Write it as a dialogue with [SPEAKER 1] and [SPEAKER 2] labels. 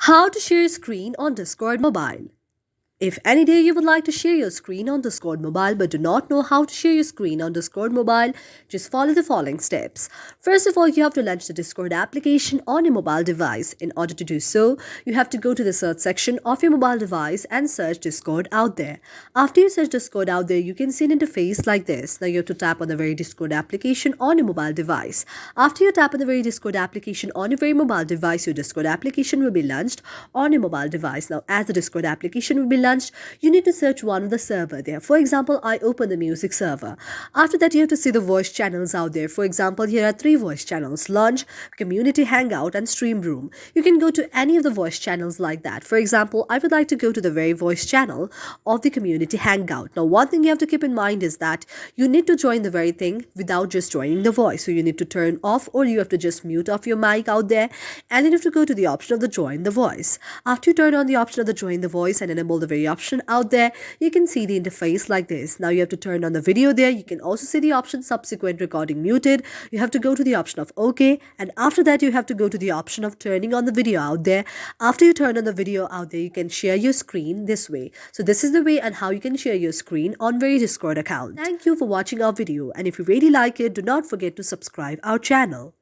[SPEAKER 1] How to share your screen on Discord Mobile. If any day you would like to share your screen on Discord Mobile but do not know how to share your screen on Discord Mobile, just follow the following steps. First of all, you have to launch the Discord application on your mobile device. In order to do so, you have to go to the search section of your mobile device and search Discord out there. After you search Discord out there, you can see an interface like this. Now you have to tap on the very Discord application on your mobile device. After you tap on the very Discord application on your very mobile device, your Discord application will be launched on your mobile device. Now, as the Discord application will be launched, you need to search one of the server there. For example, I open the music server. After that, you have to see the voice channels out there. For example, here are 3 voice channels: Launch, Community Hangout, and Stream Room. You can go to any of the voice channels like that. For example, I would like to go to the very voice channel of the Community Hangout. Now, one thing you have to keep in mind is that you need to join the very thing without just joining the voice. So you need to turn off, or you have to just mute off your mic out there, and then you have to go to the option of the join the voice. After you turn on the option of the join the voice and enable the very option out there, you can see the interface like this. Now you have to turn on the video there. You can also see the option subsequent recording muted. You have to go to the option of OK, and after that you have to go to the option of turning on the video out there. After you turn on the video out there, you can share your screen this way. So this is the way and how you can share your screen on very Discord account. Thank you for watching our video, and if you really like it, do not forget to subscribe our channel.